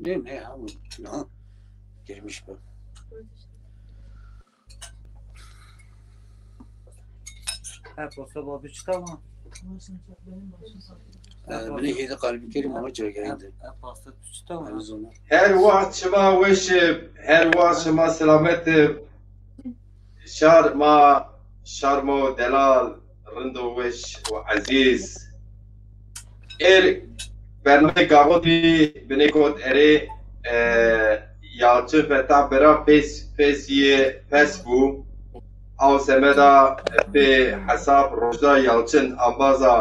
Ne ha? Girmiş bu. Hep olsa babi çıkar mı? Beni yedi kalbi kerim ama çökerdi. Hep olsa çıkar mı? Her vaxt şema weş her vaxt şema selamet şarmo delal rindo weş ve aziz برنامه گاوتی بنیکوت اره یالچه فتا برا فیس بو او سمدا به حساب روزا یالچن انبازا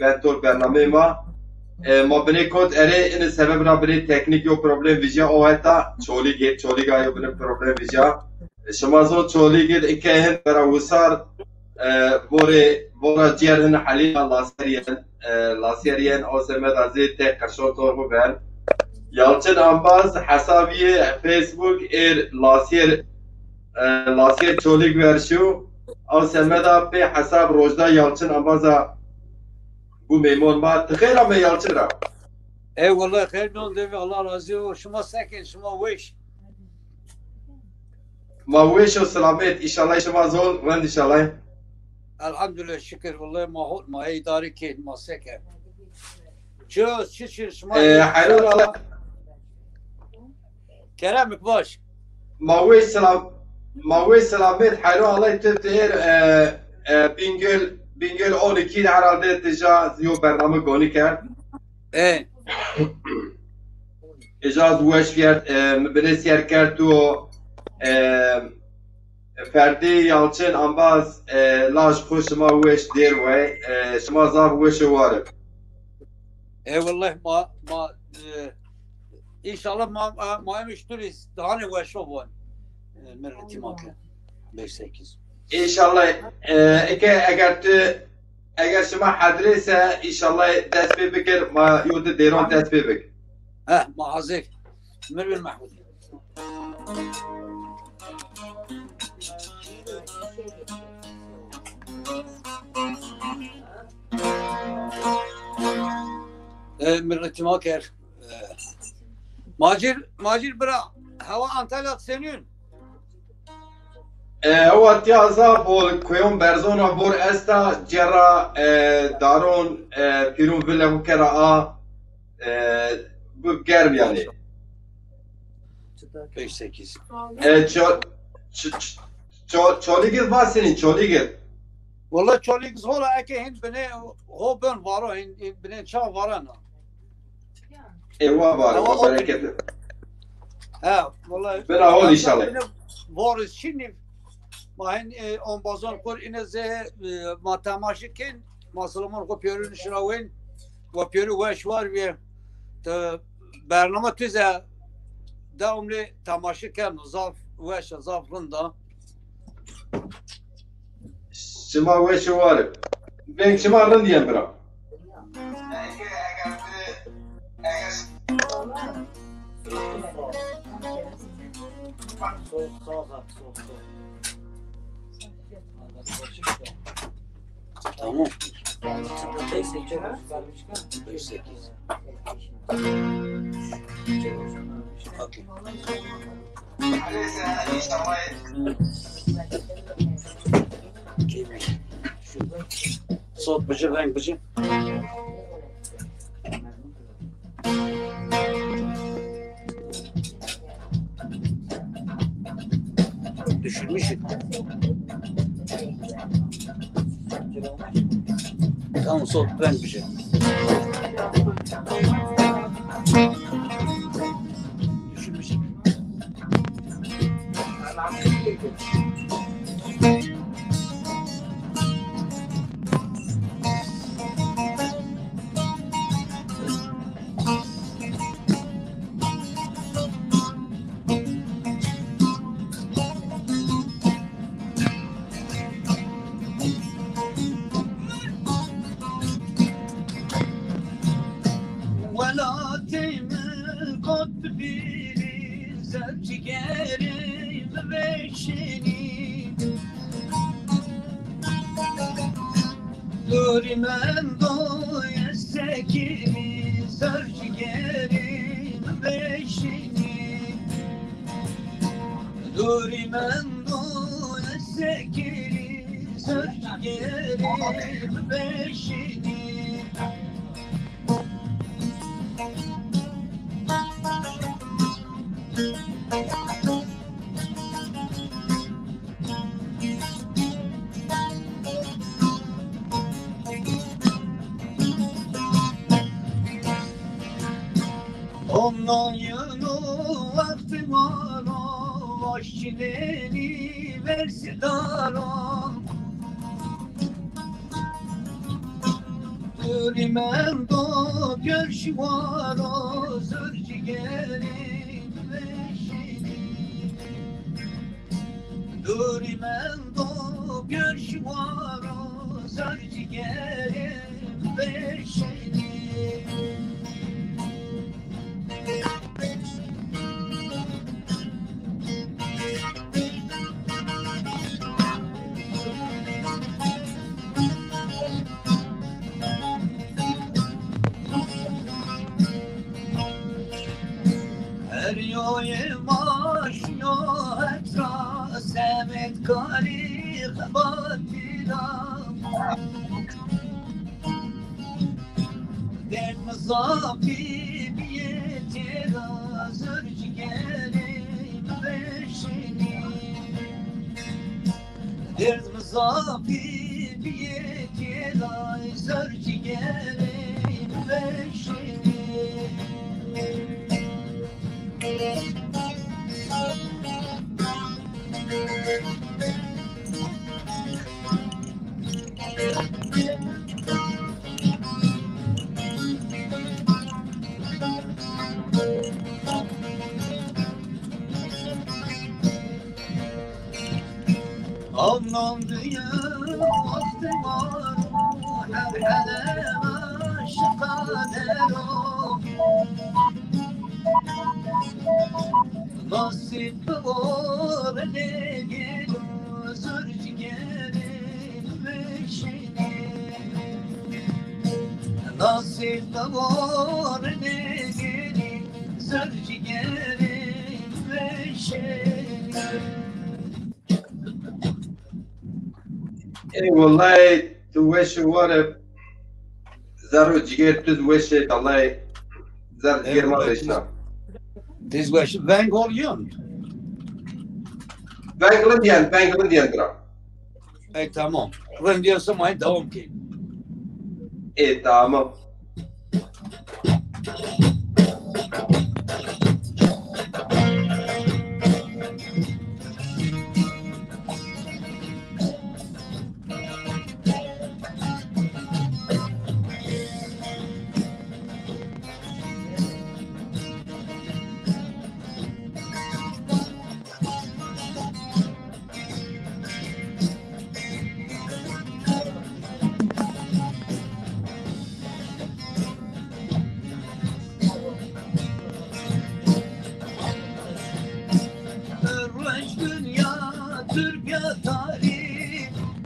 بنتور برنامه ما بنیکوت اره این سبب را بنی تکنیک یو پروبلم ویجا او هتا چولی گایو بنی پروبلم ویجا شما زو چولی گید اکه هن برا وسار بورا جیرن حلیل لاسیرین او سمد ازی ته قرشون طور بن یالچن انباز حسابی فیسبوک لاسیر چولیک ورشو او سمد به حساب روزدا یالچن انبازا bu memon ma txeyr ama yalçın ra. Eyvallah hayır ne oldu ve Allah razı olsun. Şuma sakin, şuma wish. Ma wish o selamet inşallah şuma zol ve inşallah. Elhamdülillah şükür vallahi ma idare ki ma sakin. Çöz şuma. Hayır Allah. Keramik baş. Ma wish selamet hayır Allah teftir Bingöl 12 herhalde tecaz yo bername goni kerd. Ecaz weş fiyat mebnes yer kerd tu Ferdi Yalçın ambaz laş خوش شما weş der ve şuma zav weş var. Eyvallah ma inşallah ma müşteriz daha ne weş o merti makle 5-8. İnşallah eğer şuma hadrese inşallah tesbih bikir ma yudu deron tesbih bik. Ma hazır. Mervel Mahmud. مرتي ماكر ماجر برا هوا Antalya senün. هو تيازا بول كيوم برزونا بور استا جرا دارون بيرون فيلا وكرا بجرم يعني 5-8. Çoligil var senin çoligil. Vallahi çolig zola eke hin bene ho ben varo hin bene ça varana. Eyvah var bereketli. Ha vallahi. Ben ahol inşallah. Varız şimdi mahin on bazan kur ineze ma tamaşikin masalımın ko piyörün şuravin ve piyörü veş var ve bernama tüze devamlı tamaşiken zaf veş zafrında. Şima ve şu var. Ben şima rın diyem bırak. Tamam. 5-8. Okey. Sot bıcı renk bıcı. Düşürmüşüm. Tamam sot renk bıcı. Düşürmüşüm. من دوی سکینی سرچگریم دوری من دون سکری سرگریم بشینی Ondan yana vakti var Vaşçileri versi daran Dürümen do görşü var Zırcı gelin veşini Dürümen do görşü var Zırcı gelin veşini Her yoye maşyo etra semet kari batira Dert mazafi biyetira zırcı gelin beşini Dert mazafi biyetira zırcı gelin beşini Anlamdığım vakti var Her hele aşıka derim Nasip var ne gelir Zırcı gelin beşini Nasip var ne gelir Zırcı gelin beşini والله تو وش واره زرو جگر تو وش الله زر جگر ما رشنا This was Van Gogh. Bangladesh درا Tamam. Ben diyorsam aynı devam ki. tamam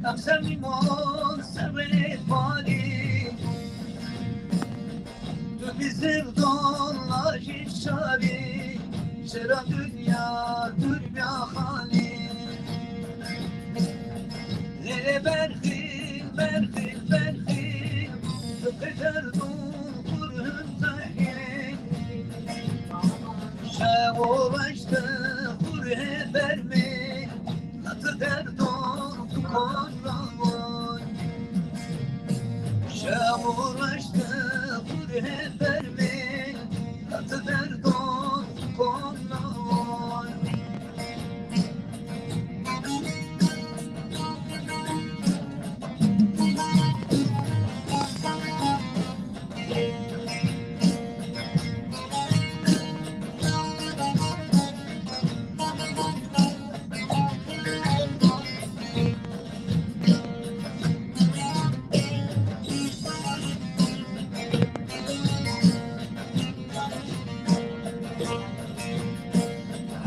Akşam limon sever bari Tu bizim donlar şari Şera dünya dünya hali Nere berhil berhil berhil Tıkıdır kurhun zahil Şevolaştı kurhe verme Natı derdon tukonramoy Şevolaştı kurhe verme Natı derdon tukonramoy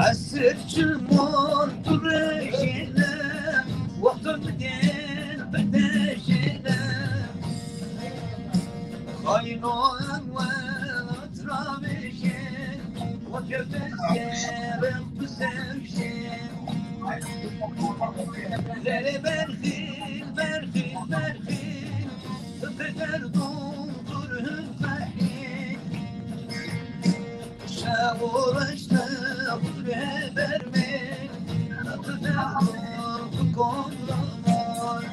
Hasretçim oldu rejine Vaktim değil bedeşine Kaynoğan ve atrafışın O köpek yerim bu sevşin Lele berhil berhil berhil Öpeder doldur hümmehil Şavulaştı buraya vermek Öpeder doldur kollar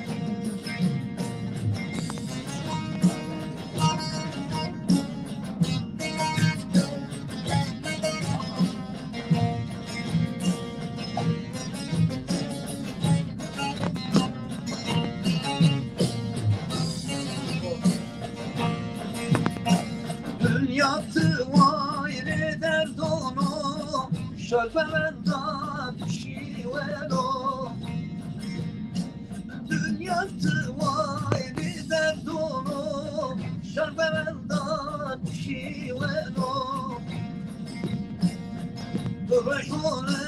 Dünyası ayrı dert onu Şörbemenda düşüvelo Dünyası ayrı dert onu Şörbemenda düşüvelo Bırakmalı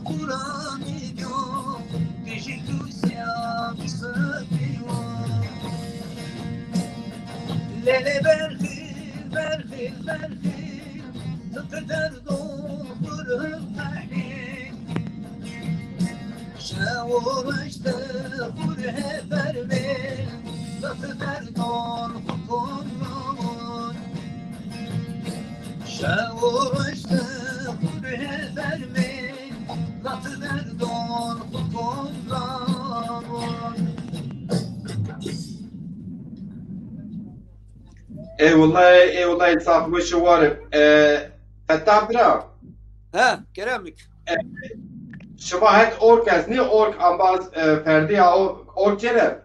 Kur'an ediyor Dijitüsya sıkıyor Lele berhil berhil berhil Tıkıdır doldur hümmehil Şavulaştı buraya vermek Tıkıdır doldur kollar Şavulaştı buraya vermek Tıkıdır doldur kollar والله صاحب وش وارب فتح برا He, Keremik. شما هت اورك از نی اورك انباز فردی اورك جرب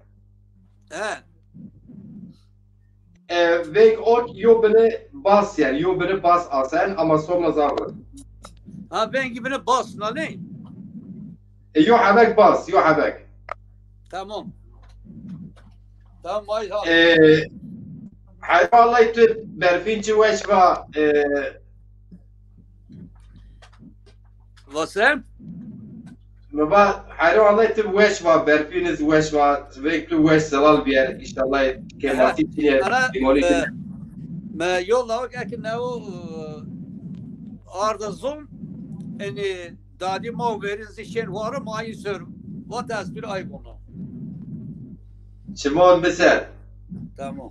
He. ویک اورك یو بنه باس yani یو بنه باس آسان ama sonra zavr Ha ben gibine bas lan ne? يو حبك باس يو حبك Tamam. Tamam vay ha. حيث والله يتب برفين جي وش با Vasem? مبا حيث والله يتب وش با برفين وش با ويك تو وش سلال بير إن شاء الله كماتي تيني Ana ليموني me yolla bak ekin ne o arda zon eni dadi ma verin zişen varım ayı sörüm. Vat bir ay bunu. شمون بسر Tamam.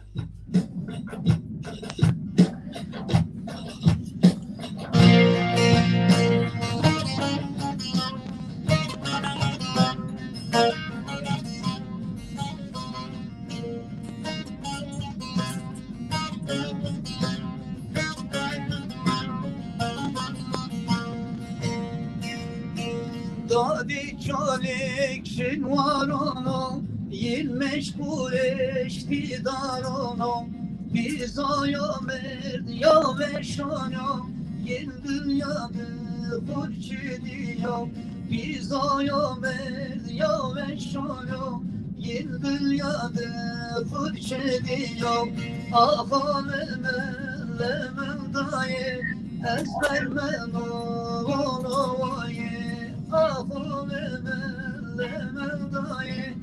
Dadi çalik şinvar onu Yil meşgul eşti daronu Biz aya merd ya veşana Yil dünyadı fırçı diyor Biz aya merd ya veşana Yil dünyadı fırçı diyor Ahaleme lemem daye Ezbermen onu vaye Ahaleme lemem daye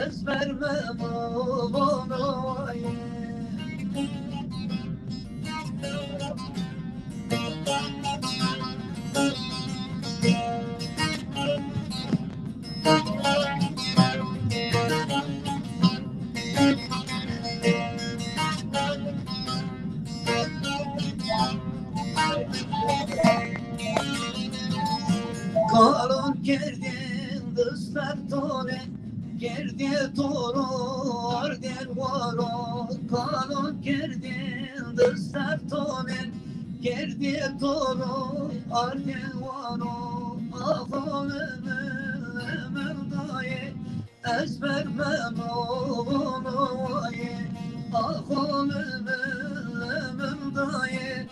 Ezbermem onu vaye Kalon geldin dızlar tone Gerdi toro arden varo Kalon geldin dızlar tone Gerdi toro arden varo Ahaleme mevdaye Ezbermem onu vaye Ahaleme mevdaye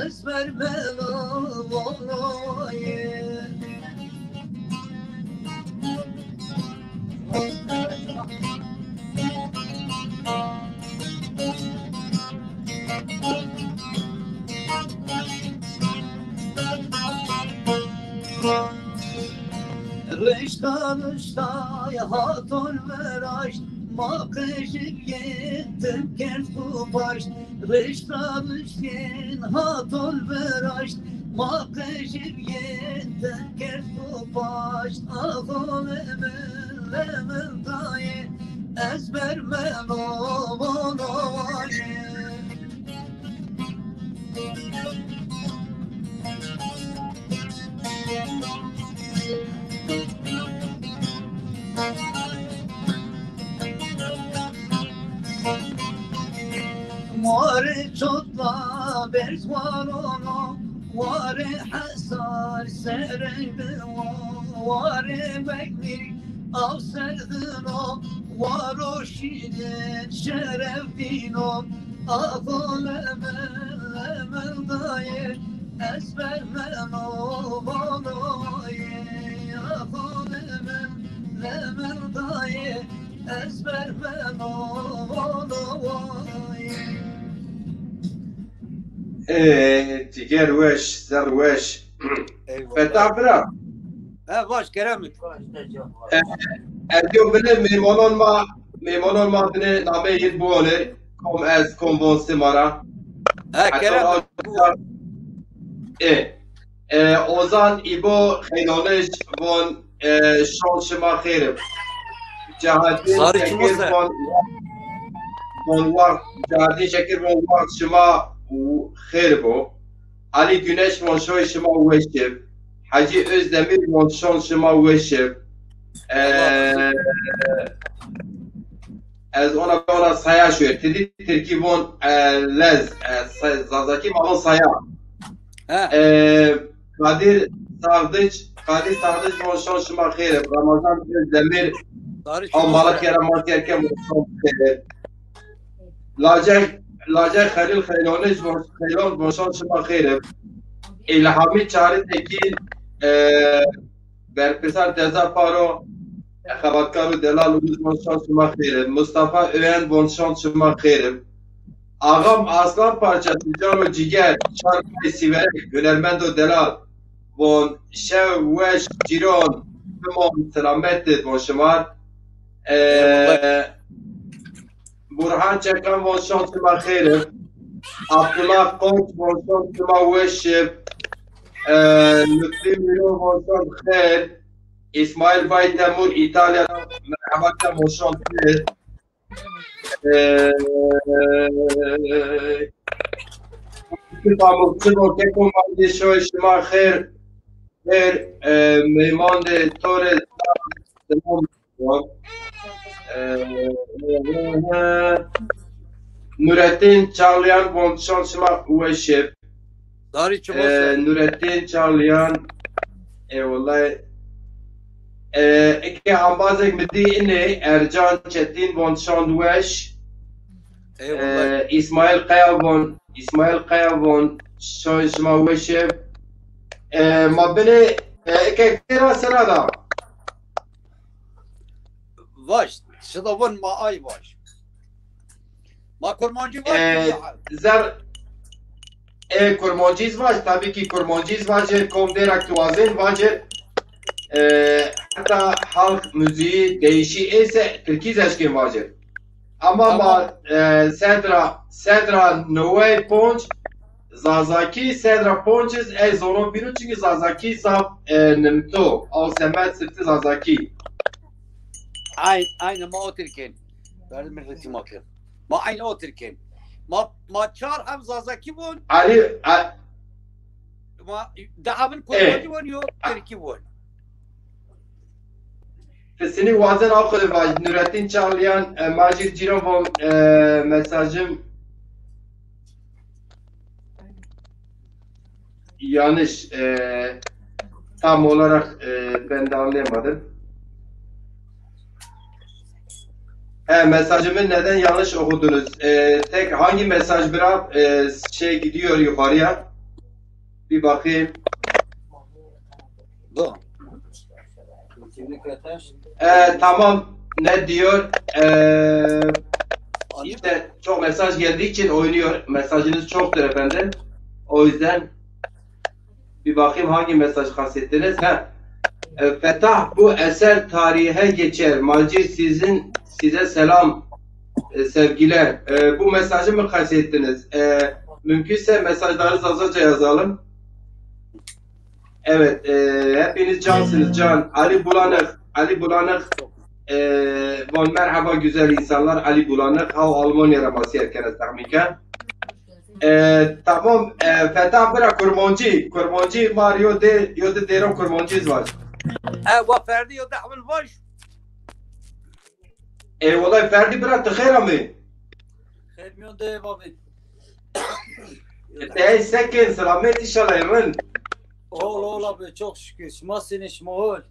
Ezbermem onu vaye Rışta rışta hatun veraş Makışık gittim kert kupaş Rışta rışkin hatun veraş ما قشريت كرت باش أظن من ضايع أزبر من ماري تطلع برزوانو واري حصار سرب واري بكني أو سردنو وارو شيدن شرف دينو أظل من ضايع أسبر منو بانوي أظل من ضايع أسبر منو بانوي تيجر وش زر وش ايوه فتح برا باش كلامك اليوم بني ميمونون ما بني نامي يدبولر كوم از كومبونسي مرا كلامك اوزان ایبو خیلانش وان شان شما خیرم جهادین صار شکر شموزه. وان وقت جهادین شکر وان وقت شما خیر بو علی گونش وان شوی شما وشب حاجی özdemir وان شان شما وشب از ona saya şöyle dedi Türkiye von lez zazaki malon saya Kadir Sardıç von şan şuma xeyr Ramazan Özdemir amalat yaramat yerken von xeyr Lacay Halil Xeyloniz von şan şuma xeyr İlhami Çağrı Tekin Berpesar Teza Paro Xabatkar Delal von şan şuma xeyr Mustafa Öğen von şan şuma xeyr Ağam Aslan Parçası Cano Ciger Çarkay Siverek Önermendo Delal von Şevveş Ciron Tümon Selamet von Şımar Burhan Çekan von şan şuma xeyr Abdullah Koç von şan şuma veşib Lütfi Milyon von şan xeyr İsmail Bay Temur İtalya'dan merhabaten von şan xeyr Pamukçu Rokekum Mandi Şoy Şima Khair Meyman de Torres Nurettin Çağlayan Bonçan Şima Uveşip Nurettin Çağlayan Eyvallah Eke hambazek midi inne Ercan Çetin Bonçan Uveş İsmail Kaya von Şoy Şima Uveşip Ma beni Eke kira senada Vaş, şıdavın ma ay vaş. Ma kurmancı vaş. Zer kurmanciz var tabii ki kurmanciz var komder aktuazen var hatta halk müziği değişi ise Türkiye eşkin var ama ma Sedra Noe Ponç Zazaki Sedra Ponçiz zono binu çünkü Zazaki zav nimto al semet sırtı Zazaki Aynı ma oturken. Verdim milleti makir. Ma aynı oturken. Ma çar hem zazaki bun. Ali Ma dahavın kurmancı bun yok. Türkiye bun. Seni vazen akıllı var. Nurettin Çağlayan Macir Cirovom mesajım yanlış tam olarak ben de anlayamadım. Mesajımı neden yanlış okudunuz? Tek hangi mesaj biraz şey gidiyor yukarıya? Bir bakayım. Bu. Tamam ne diyor? İşte çok mesaj geldiği için oynuyor. Mesajınız çoktur efendim. O yüzden bir bakayım hangi mesaj kastettiniz. Fetah bu eser tarihe geçer. Macir size selam sevgiler. Bu mesajı mı kastettiniz? Mümkünse mesajları azıca yazalım. Evet, hepiniz cansınız can. Ali Bulanık, von merhaba güzel insanlar. Ali Bulanık, hav Almanya'da masiyet kere tahmika. Tamam, Fetah bırak kurmancı var, yo de deron kurmancıyız var. و فردی یا دعوال باش Vallahi Ferdi bırak tıkıra mı? خیر میون ده بابی. Ey sekin, selamet inşallah yarın. Ola be çok şükür. Şma seni şma ol.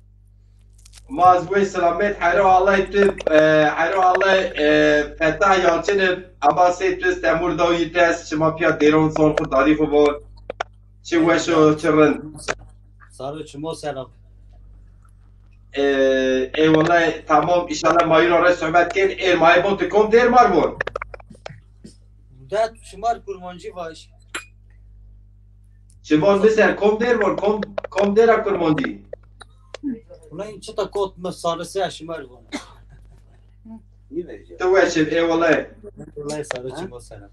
Mazwe selamet, hayro Allah itib, hayro Allah Fetah Yalçın'ı, Abbas'ı tüz, Temur Davu'yu tez, şıma piya deron son ku tarifu bol. Çi veşo çırın. Sarı şma selam. Vallahi tamam, inşallah mayın oraya sohbet ken, maybon tıkom der var bu. ده شمار kurmancı var. Şimon biser, kom der var, kom der akurmondi. Ulan in çıta kot mı sarısı şımar var. Tu veşim, vallahi. Ulan sarı şma selam.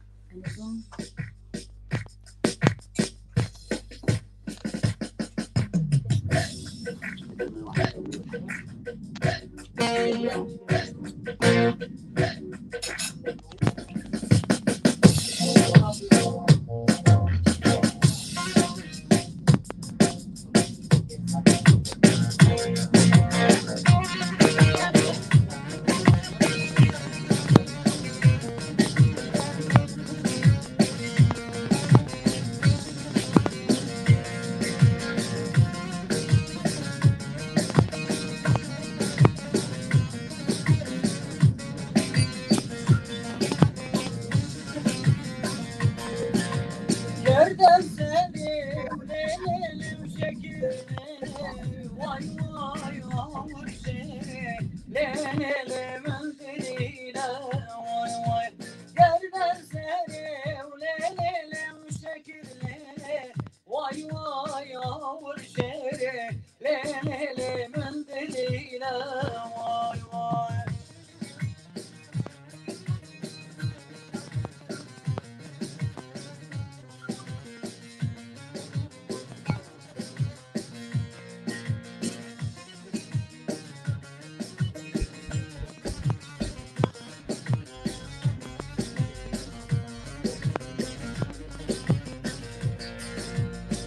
Yerden sevim lelelim şekilleri vay vay yağmur şey lelelim diliyle vay vay yerden sevim lelelim şekilleri vay vay yağmur şey lelelim diliyle vay vay.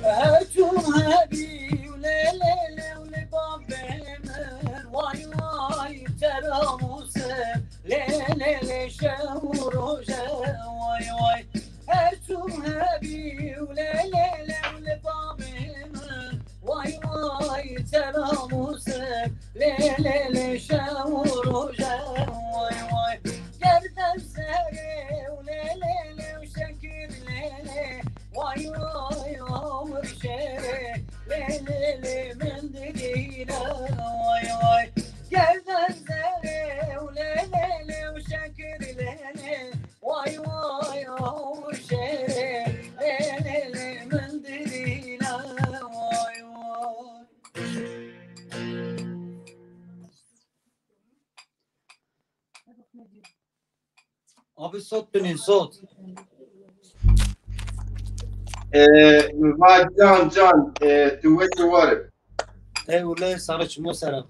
هاتوا هابي وليلي ولبابين واي واي ترى موسى ليلي شهور واي واي هاتوا هابي وليلي ولبابين واي واي ترى موسى ليلي شهور واي واي جردن ساري وليلي وشكر ليلي واي واي عمر شيء ليلي من دليله واي واي جردن زاري وليلي وشكر ليلي واي واي عمر شيء ليلي من دليله واي واي. Abi sot dönün sot. Va can, tu veşo var. Ulan sarı şma selam.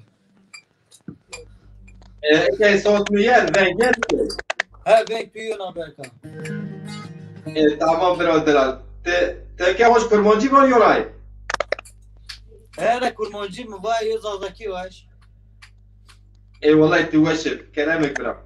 Eke sot mu yer, ben gel. Ha bekliyor Amerika. Tamam birader. Te hoş kurmancı var yolay. Her kurmancı mı var yüz azaki var. Vallahi tu veşim, kelamek bırak.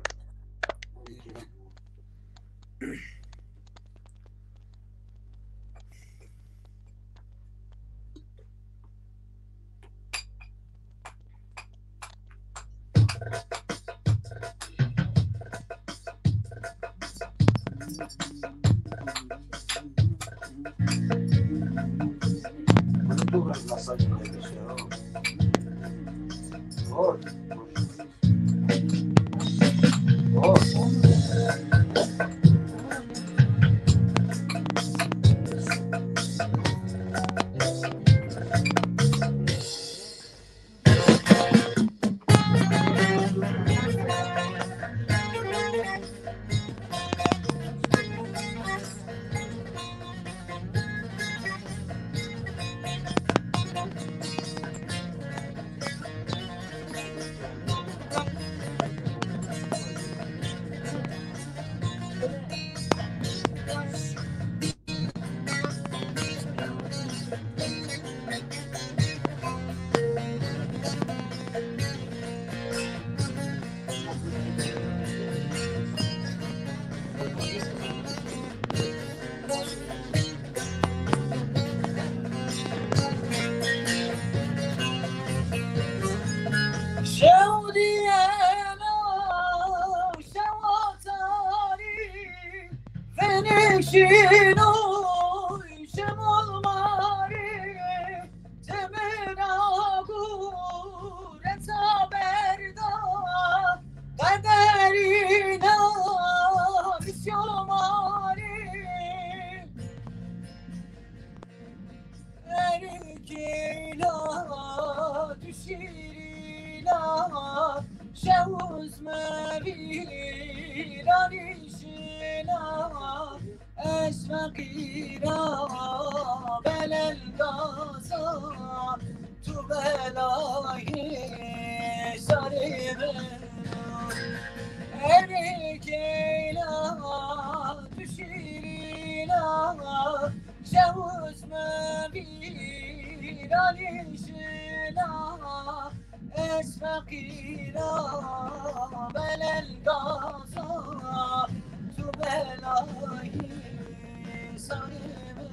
Erkeğla düşürüla şevuz meviran işina eşvekira belel gaza tu belayı sarıbı Erkeğla düşürüla şevuz meviran işina esfakira belel gaza tu belayı sarıbı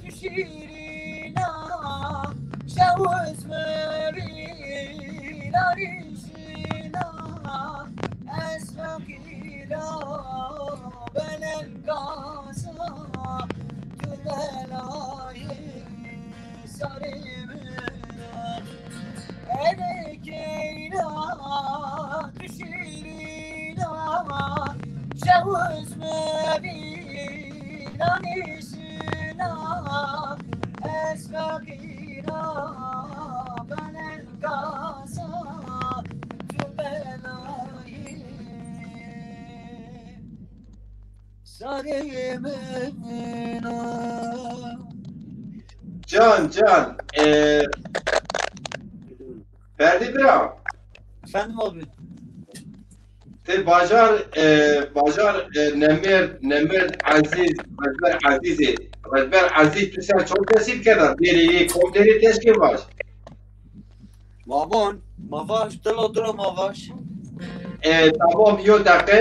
düşürüla şevuz meviran işina esfakira belel gaza tu belayı sarıbı Erkeğla düşürüla şevuz meviran işina esfakira belel gaza tu belayı sarıbı Can, Ferdi Bira, Efendim abi. te bajar Nemir Aziz, Rajber Aziz, tu sen çok tesip kadar, deri komderi teşkil var. Babon. Mavaş, dilo mavaş. Tamam, yo dakika,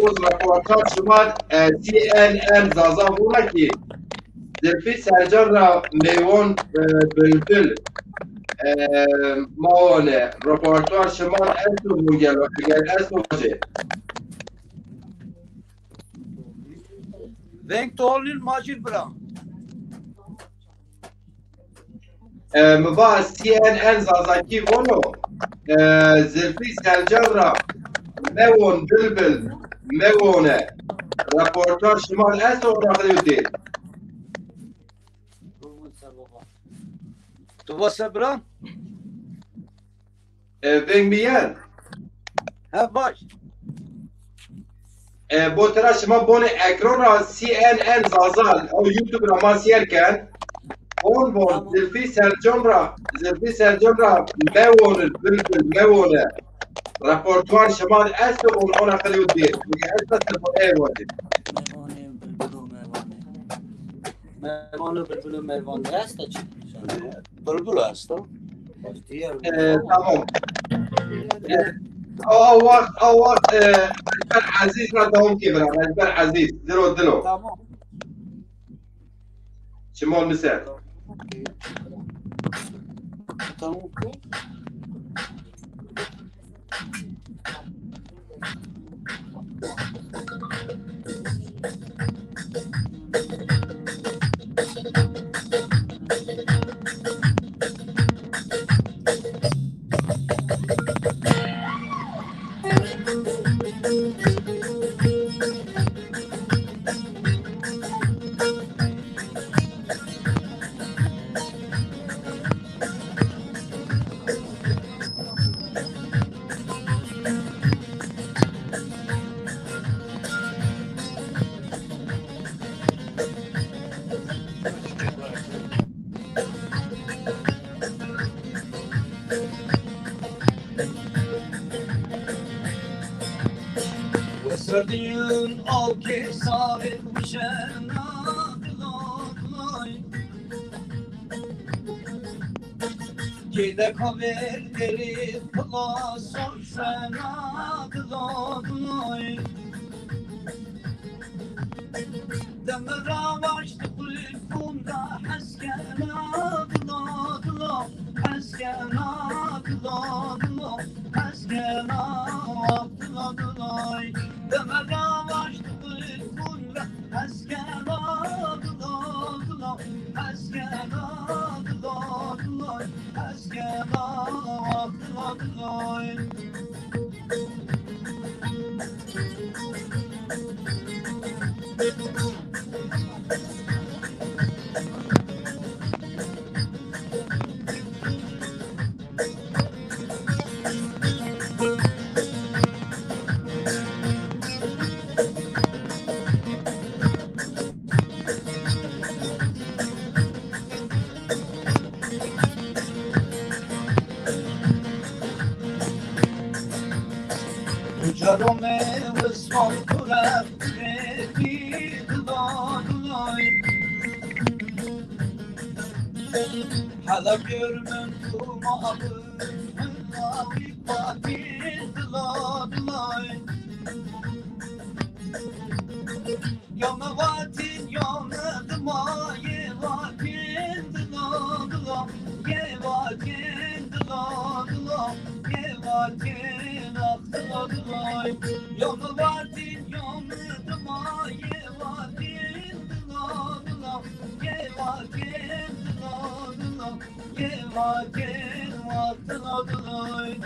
yoz raportaj şumat, CNN Zaza vura ki, Zülfü Sercan ra meyvon bülbül, maone, raportaj şumat esu bu gel esu vaje. Venk tolun macir bra. Mba CNN Zazaki vono, Zülfü Sercan ra meyvon bülbül, meyvone, raportaj şumat esu rakı değil. Tu vasa bra? Vengmiyen, Ha baş. بۆ تەراشما بۆنێ ئەکرۆنا CNN زازال ئەو یوتوب ڕەماسیەرکەن بۆن زلفی سەرجۆمرا مەوۆنن بلبل مەوۆنە راپۆرتوار شەمان ئەستە ئۆن ئۆنا خەلیوت دێت ئەستا تەلفۆن ئێوەدێت Mervanı bülbülü mervanı hasta çıktı. Bülbül hasta. تمام ئەو وەخت رەجبەر عەزیز را دەوام کێبرا رەجبەر عەزیز دلۆ Tamam. چمۆن مسەر Tamam. Gördüğün al ki sahip şena kılay. Gide kaverleri kıla sor şena kılay. Demir avaçtı kulübümde heskena kılay. Heskena kılay. Heskena kılay. Demir avaçtı kulübümde heskena kılay. Heskena kılay. Heskena kılay. Jarome vısman kurab eti kılay. Hala görmün kumalı hıllavi patin kılay. Yama vatin yamadıma ye vatin kılay. Ye vatin kılay. Ye vatin kılay. Yama vatin yamadıma ye vatin kılay. Ye vatin kılay. Ye vatin kılay.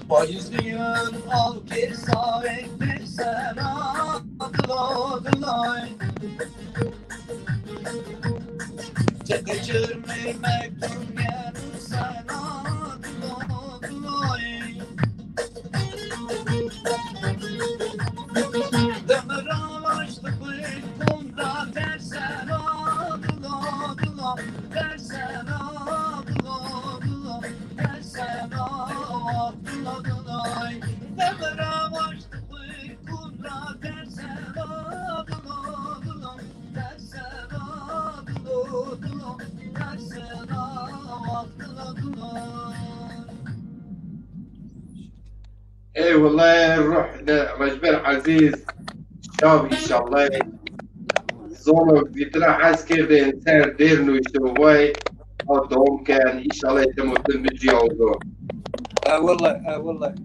Bayızlıyım al bir sahiptir sana kılay. Çekecirmi mektum yerim sana kılay. Demir ağaçlı kuyruğunda dersena kılay. Dersena kılay. Dersena kılay. Demir ağaçlı kuyruğunda dersena kılay. Dersena kılay. Dersena kılay. اي والله نروح لمجبر عزيز شاب ان شاء الله زونو بيتنا حاس كده انسان دير نو يشوفوي او دوم كان ان شاء الله يتم بيجي عوضو والله والله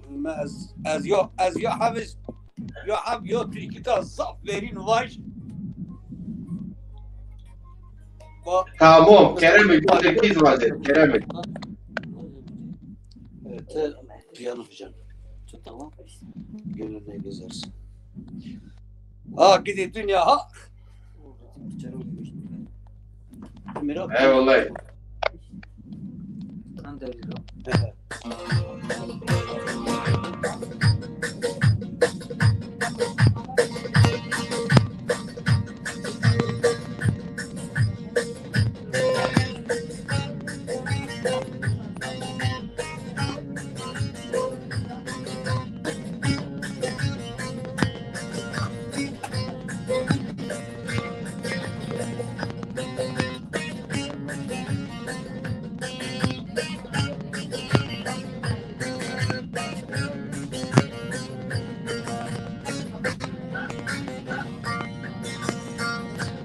ما از يا حافظ يا حب يا تركيتا الصف verin var. تمام كرمي جوزك كيز واجد كرمي Piyano hocam. Tamam. Gönülde gezersin. Ha gidi dünya ha. اي والله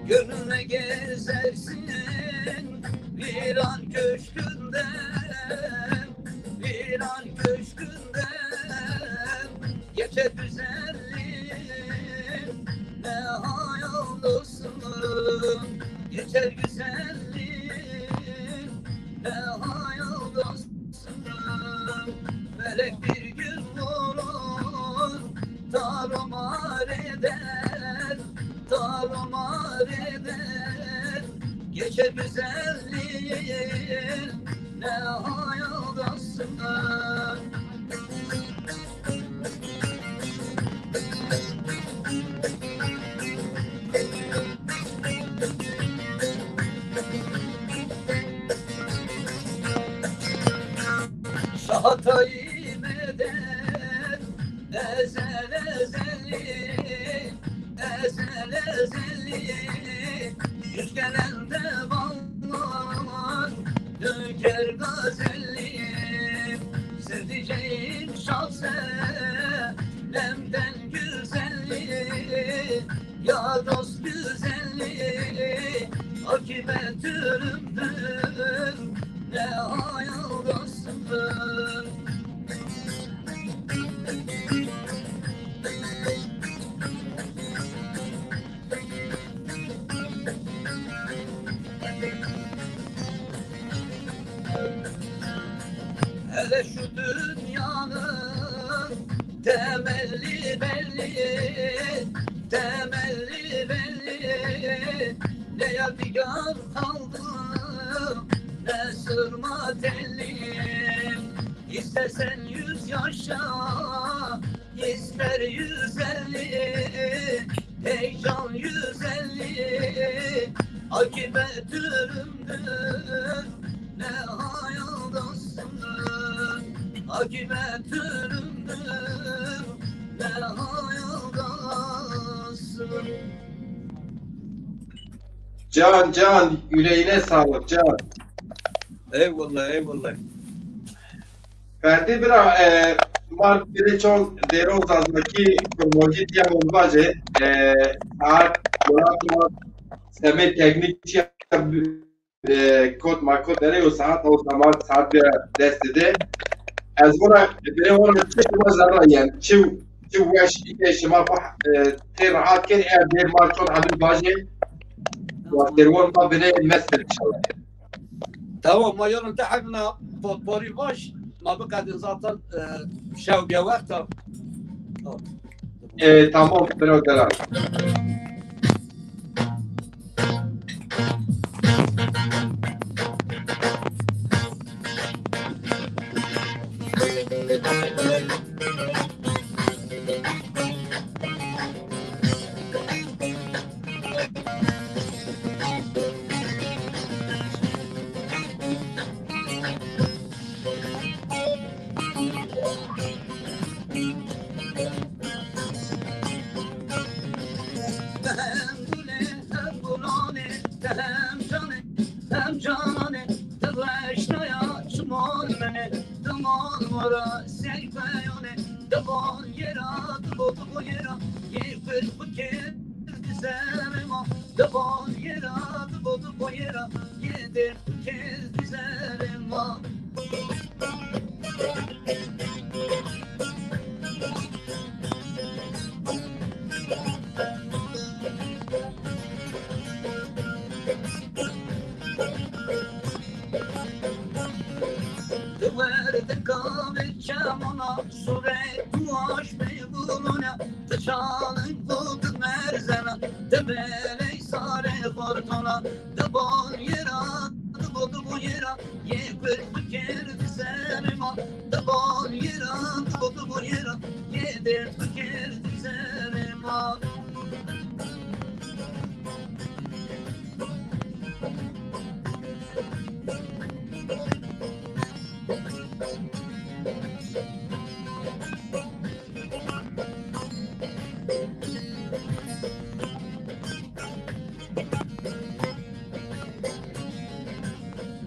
Gönlüne gezersin bir an köşkünden, bir an köşkünden geçer güzelliğin ne hayallısın, geçer güzelliğin ne hayallısın. Melek bir gün vurur tarumar eder. Geçer güzelliğin ne hayaldasın. Şahatayım eder ezel ezeli, ezel ezeli. Yüz gelende bağlar döker gazelli. Sevdiceğim şahsenemden güzelli, ya dost güzelli. Akibetürümdür ne hayaldasın. Hele şu dünyanın temelli belli, temelli belli. Ne yadigar kaldı ne sırma telli. İstersen 100 yaşa, ister 150, heyecan 150. Akibetürümdür ne hayaldasın. Akibetürümdür ne hayaldasın. Can yüreğine sağlık Can. Eyvallah eyvallah. Ferdi bira Mark Biriçon Deroz azdaki kurmoji diye olmacı saat yoratma semi teknik kod makod dere o saat o zaman saat bir destede az buna bire ona çıkma zaten yani çiv waş iki şema te rahat ken eğer bir markon habil baje ve derwon ma bire mesel inşallah. Tamam ما يوم امتحنا بوري باش ما بقعد zaten شاو بيا وقتها. Tamam bire o delal. Hem canane tıraşlaya çumal mene duman vara seyfeyone duman yera duman yera yefir fikir dizerima duman yera duman yera yedir fikir dizerima. Verdi kahve çamona sure kuaş meybuluna tıçanın buldu merzena tebeley sare fortuna tabon yera buldu bu yera yekber fikir dizerima tabon yera buldu bu yera yedir fikir dizerima.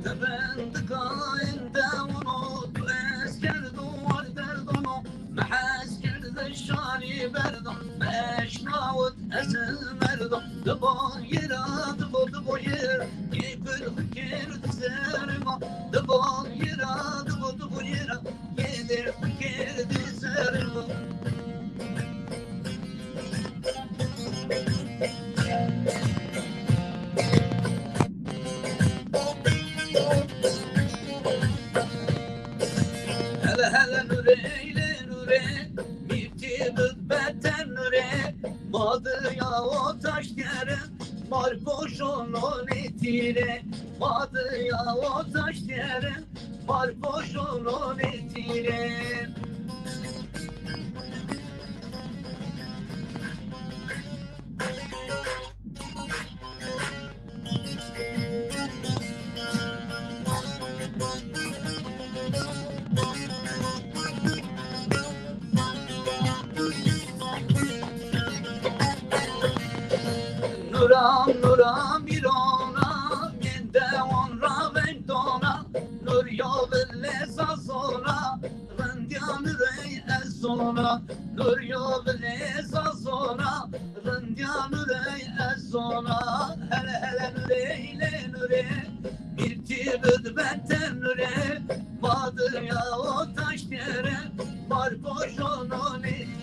Tebendi kainde unut esker duvar derdunu mehasker de şari berdun meşnavut ezel merdun dıban yera dıbu yer yekül fikir dizerima dıban yera dıbu yera yedir fikir dizerima. Hele hele nüreyle nüre, mifti beter nüre, madı ya o taş yere var boşun on etire Madı ya o taş yere var boşun on etire Nuram nuram irona Gende onra vendona Nur yavle zazona Randyan rey ezona Nur yavle zazona Randyan rey ezona Hele hele nureyle nure Bir tird beten nure Madır ya o taş yere Var boşona nehire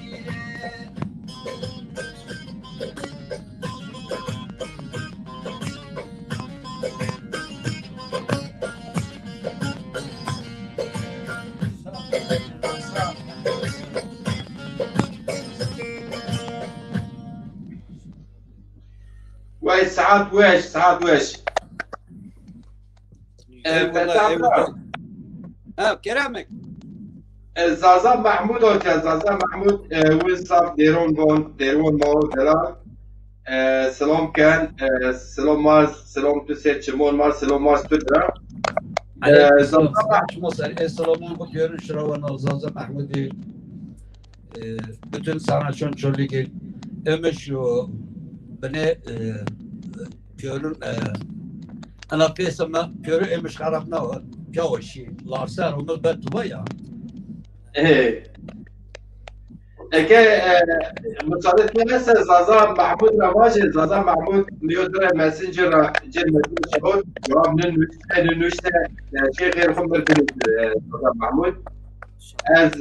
وای ساعت وش ساعت وش ها كرامك زازا محمود و زازا محمود وصف دیرون ماو دلار سلام کن سلام مارس سلام تو سه چمون مارس سلام مارس تو درم Selamun bakıyorum şuravan Zaza Mahmudi bütün sanatçıların çölüki emiş yo beni piyörün ana pesama piyörü emiş karabna var piyawashi larser onu betuva ya اگه مساعدت کنه زازا محمود رواجه زازا محمود میودره مسنجر را جل مسنجر شهود جواب ننوشته شيء غير خم بالبنت زازا محمود از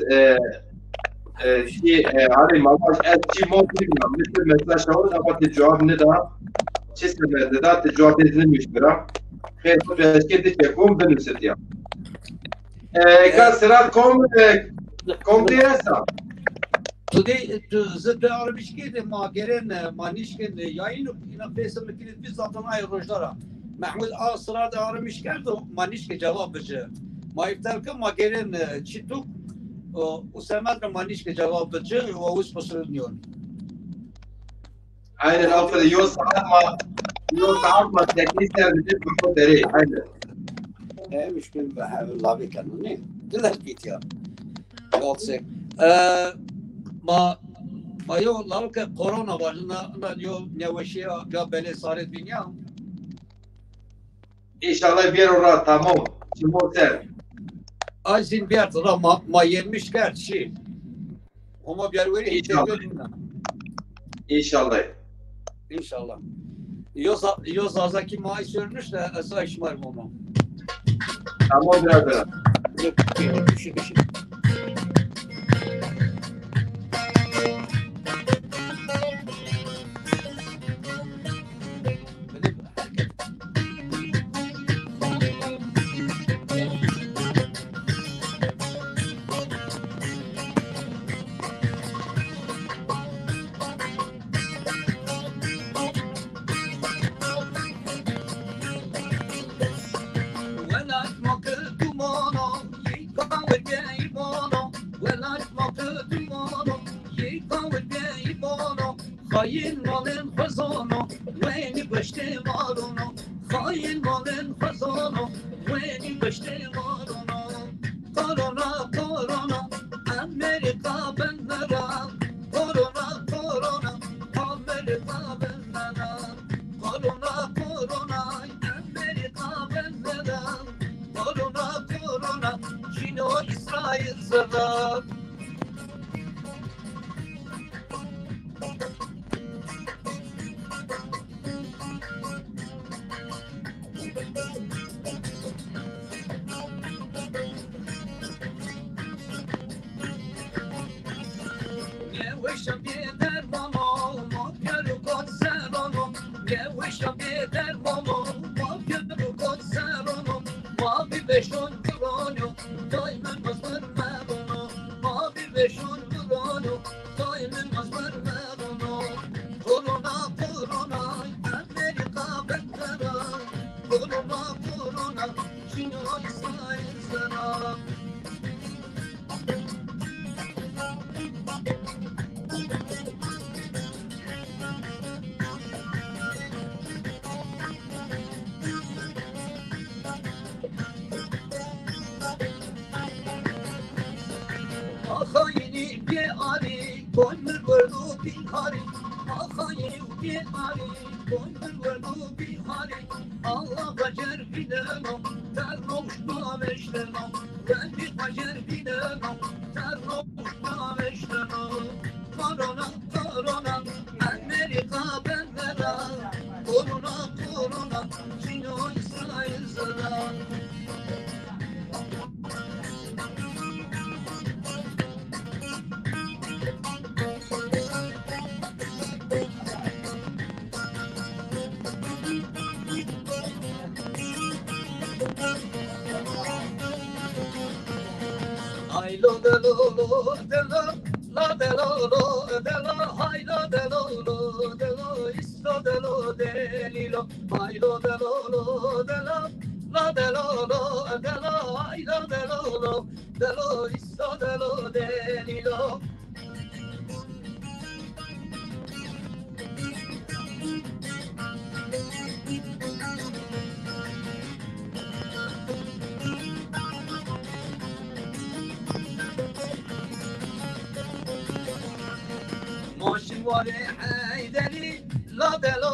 شيء علي مواج از شيء مو بينا مثل مثل شهود اما الجواب ندا چه سبب ده الجواب ننوش برا خير خود اشكال دي تكون بنوستيا كان سرات كوم دي هسه tu zıddı aramış ki mageren manişken yayın ina pesama kilit biz zaten ay rojlara Mahmud a sırada aramış geldi manişke cevap verecek maiftarka mageren çituk Usemadra manişke cevap verecek ve us posruniyor aynen afiyet يوم تكنيسيا بتبقى مدري aynen مشكلة الله بيكلمني دلها البيت يا يوصيك ما يو لالك كورونا varlığına yo neveşiye ya bele saret dünya İnşallah bir orada tamam. Şimdi sen. azin bir taraf ma yemiş gerçi ama bir veri İnşallah. İnşallah. Yoz azaki maaş sürmüş de esa işmar mama. Tamam birader. Düşün. خاين مالن خزانو ويني بشتي مارونو خاين مالن خزانو ويني بشتي مارونو كورونا كورونا أمريكا بنرا كورونا كورونا أمريكا بنرا كورونا كورونا أمريكا بنرا كورونا كورونا شنو إسرائيل زرار Corona, corona. bihari, boynun velu bihari. Allah bacar bilemem, ternoşma veşlemem. Kendi bacar bilemem, ternoşma veşlemem. Korona, korona, Amerika benlere. Korona, korona, Çino İsrail zara. Ay lo de lo de lo, la de lo, ay lo de lo, isto de lo de lo, ay lo de lo de lo, la de lo ay lo de lo, isto de lo de lo. ماشین واره حیدری لا دلو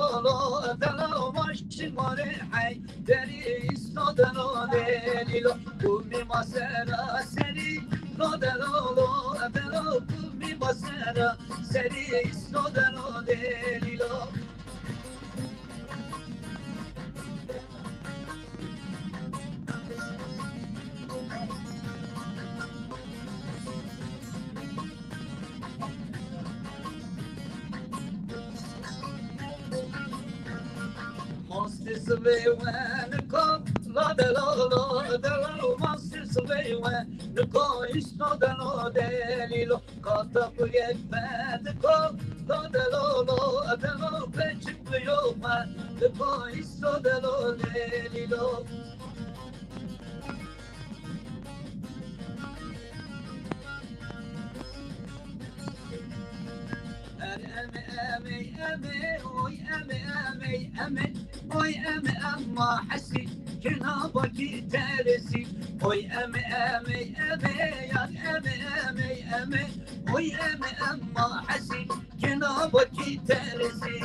دلو ماشین واره حیدری ایستا دلو دلیلو کمی مسرا سری لا دلو دلو کمی مسرا سری ایستا دلو دلیلو Svevanko, la de lo, master Svevanko, isto de lo de lo, kata puyek medko, la de lo, pechik puyoma, isto de lo de lo. Oy emi amma hasi cenabaki teresi oy emi yar emi oy emi amma hasi cenabaki teresi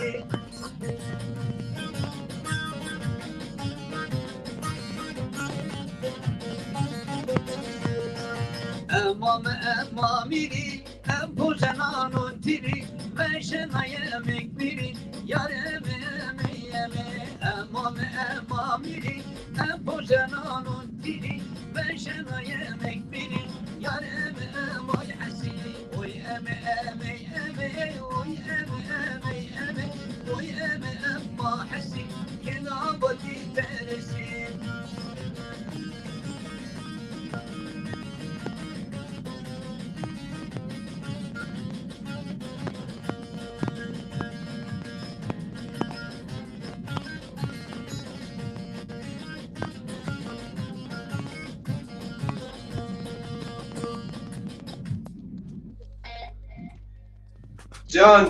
emamiri bu zenanun tiri meşena yemek biri yar emi emamiri bu zenanun tiri meşena yemek biri yar emi oy hasi oy emi oy emi oy emi emma hasi kenabaki teresi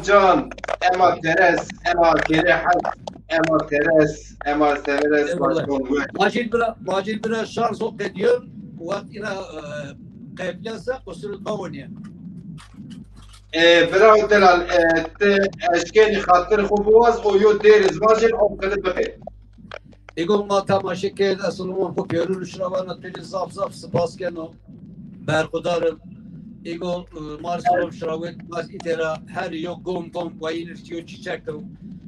Can, Ema Teres, Ema Kerehat, Ema Teres, Ema Teres başkan ve Macil biraz şarj hop ediyor. Vakit ila kayıplaysa kusur kavuniye. برای دلال اشکالی خاطر خوب واز او یو دیرز واجن او کده بخیر İgol ma tamaşa ke asılımın ko perul şravana teli zaf spas keno berkudarım İgol marsalom şravet mas itera her yok gom vayinir tiyo çiçektim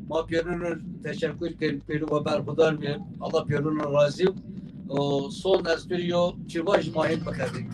ma perul teşekkür ken pelu ve berkudar ve Allah perul razı o son estüdyo çivaj mahit bakadık.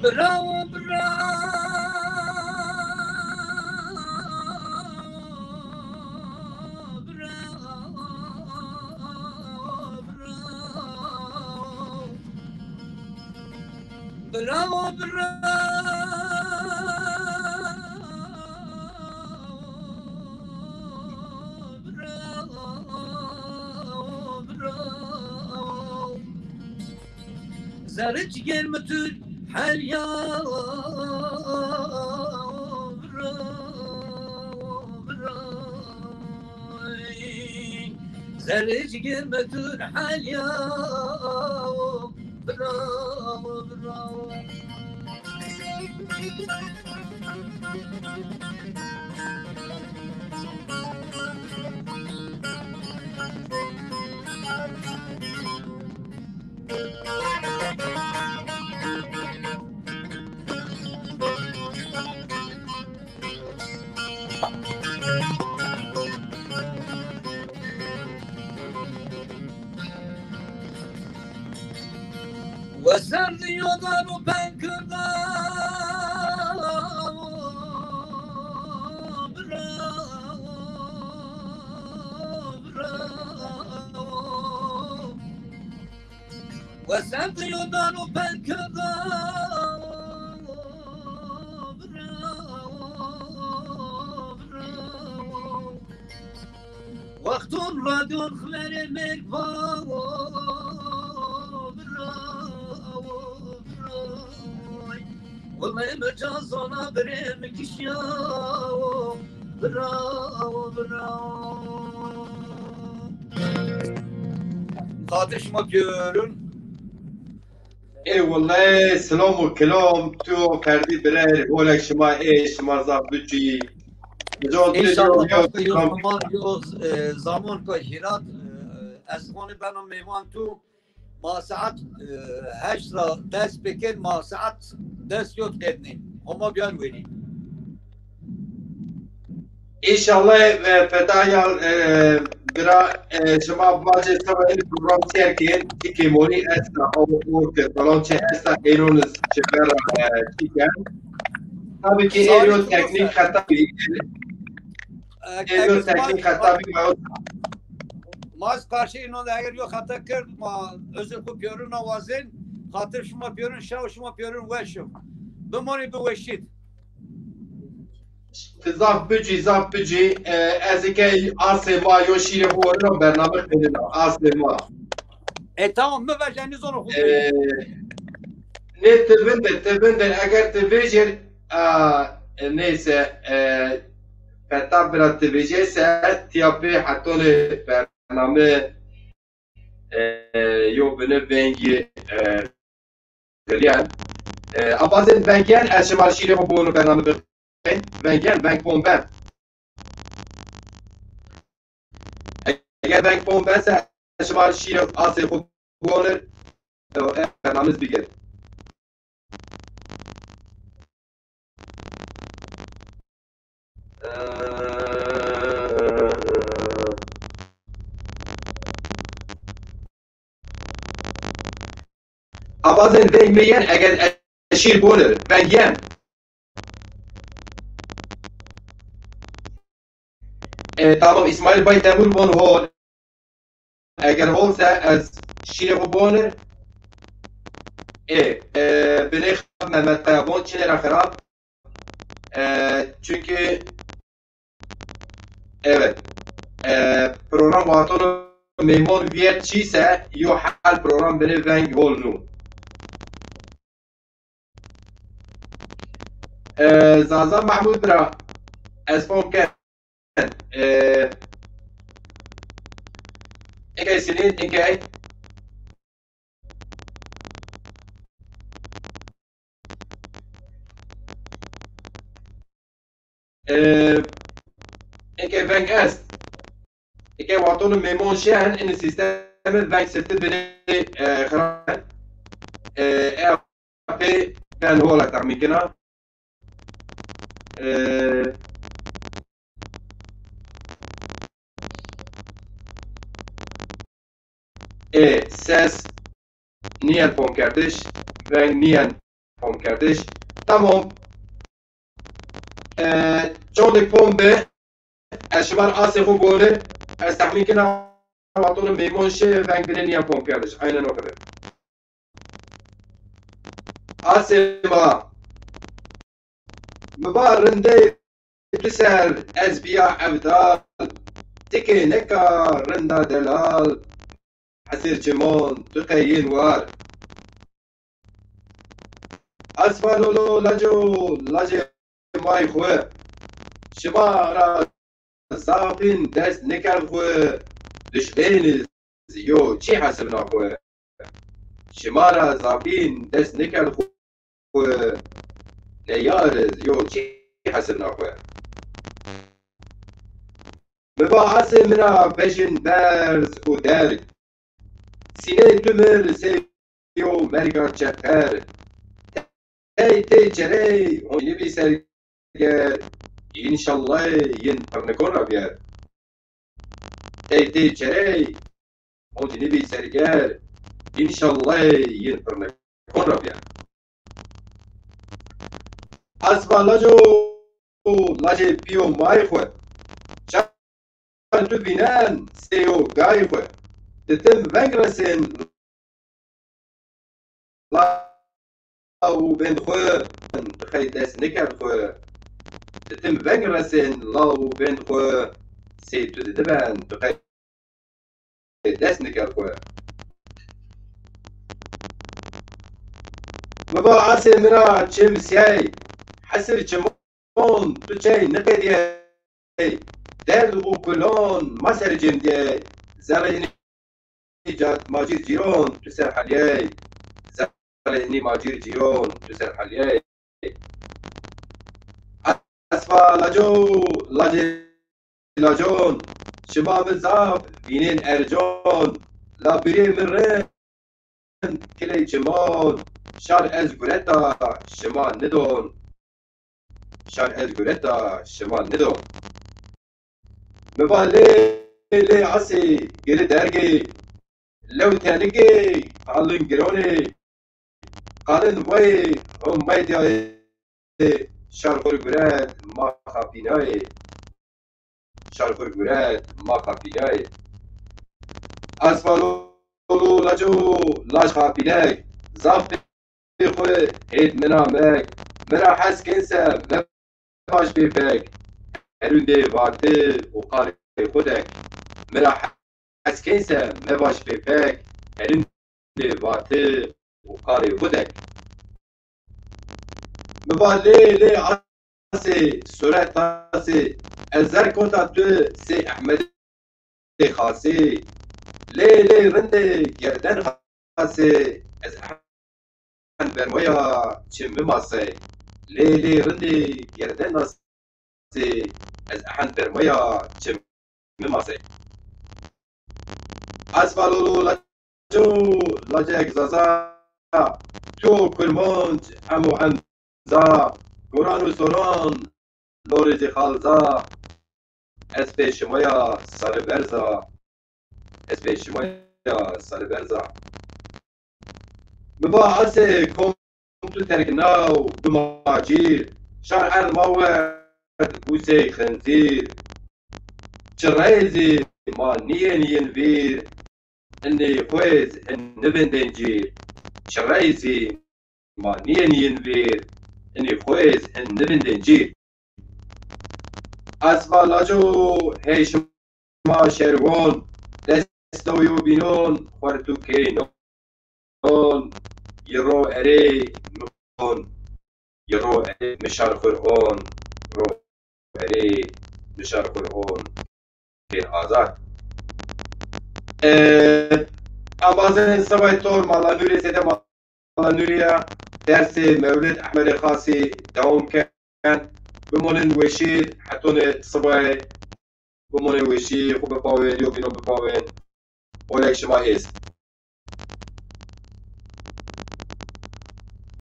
Bravo, bravo, bravo. زرج gelmetir her زرج gelmetir her وسر يضر بنكرنا وسر يضر بنكرنا وقت راديو خلال المكبار والله مجاز انا بريمك شياو براو Kardeşim yapıyorum. والله سلام و کلام تو کردی برای بولک شما شما زابطی جان İnşallah تو başka yok zaman yok zaman kahirat esmanı benim meyvan tu ma saat 8 ders beken ma saat ders yok edin ama bir vereyim. İnşallah fedaya برا شما باز سوال program çerken ki moni esta o que falan esta eronuz çeker çeker tabii ki eron teknik hata bir eron teknik hata bir Maz karşı inon eğer yok hata kır ma özür kupyorun avazın hatır şuma yapıyorum şav şuma yapıyorum veşim. Bu moni bu veşit. zaf bücü ezike asema yoşire bu bername edin asema Tamam mı vereceğiniz onu kupayım. ne tebinde eğer tebecer neyse feta biraz tebecese tiyapi hatole bername yo bene vengi geliyen bazen vengen eşemal şire bu bunu bername vengen veng bomben eğer veng bombense eşemal şire asıl bu bunu bernamız bir gel bazen vermeyen eğer eşir bulur vengen tamam İsmail Bay Temur bunu hol eğer olsa az şire bu bulur beni Mehmet Kayabon çilere kırap çünkü evet program vatonu memur viyet çiyse yo hal program beni veng hol nu Zaza Mahmud Bra اسمم كان إنكاي سنين إنكاي إنكاي فانك أست إنكاي وعطونا ميمون شان إن السيستم فانك ستة بني خران أبي كان هو لك تعمل كنا ses niyen form kardeş ve niyen form kardeş tamam çoğunluk form be eşvar asıl bu böyle estahmin kena vatonun memon şey ve bir niyen form kardeş aynen o kadar asıl mübarinde بسر أزبياء أبدال تكي نكا رندا دلال حسير جمون تقيين وار اسفالولو لجو لجه مای خوه شما را زابین دست نکرد خوه دشمن یو چی حسب نخوه شما را زابین دست نکرد خوه نیار یو چی حسب نخوه مباحث منا بشن برز و درگ سینه تمر سیو مرگا چپر تی چره اونی بی سرگر انشالله ین پرنکون را بیار تی چره اونی بی سرگر انشالله ین پرنکون را بیار اسبا لاجو لاجه بیو مای خود تو بینن سیو گای خود دتم ونگ رسن لاو بند خود خیلی دست نکرد خود دتم ونگ رسن لاو بند خود سی تو دیده بند خیلی دست نکرد خود مباحث مرا چه بسیای حسر چمون تو چه نقدیه درد و کلون ما سر جندیه زرینی جات ماجیر جیرون تو سر حلیه زرینی ماجیر جیرون تو سر حلیه اسفا لاجون شما بزاف بینین ارجون لا بری من رن کلی چمون شار از گرتا شما ندون شار از گرتا شما ندون مبالي لي عسي قري درقي لو تانقي قالن قروني قالن وي هم ميديا شارخور قرات ما خافيناي شارخور قرات ما خافيناي اسفالو لاجو لاج خافيناي زافت خوي هيد منامك مرا حس كنسا مباش بيفك هرونده وقته و قاره خودک مرا حس کنسه مباش بپک هرونده وقته و قاره خودک مباله لی عاسی صورت عاسی ازر کتا تو سی احمد خاصی لی رنده گردن خاصی از احمد برمویا چه مماسه لی رنده گردن خاصی از احن برمایا چه مماسه اسفالو لاجو لاجه اگزازا تو کرمانج امو امزا گوران و سوران لورج خالزا از به شمایا سال برزا از به شمایا سال برزا مباحث کم تو ترکناو بماجیر شرح الموه بوسي خنزير شرايزي ما نين فير اني خويز النبن دنجير شرايزي ما نين فير اني خويز النبن دنجير اسفا لاجو هيش ما شروان دستو يوبينون خورتو كينون يرو اري مكون يرو اري مشار خرقون رو اري مشار خرقون كين آزاد أبازن سبای طور مالا نوری سيدة مالا نوريا درس مولد أحمد خاصي دوام كان بمونن وشيد حتون سبای بمونن وشي خوب بپاوين يو بينو بپاوين ولك شما هست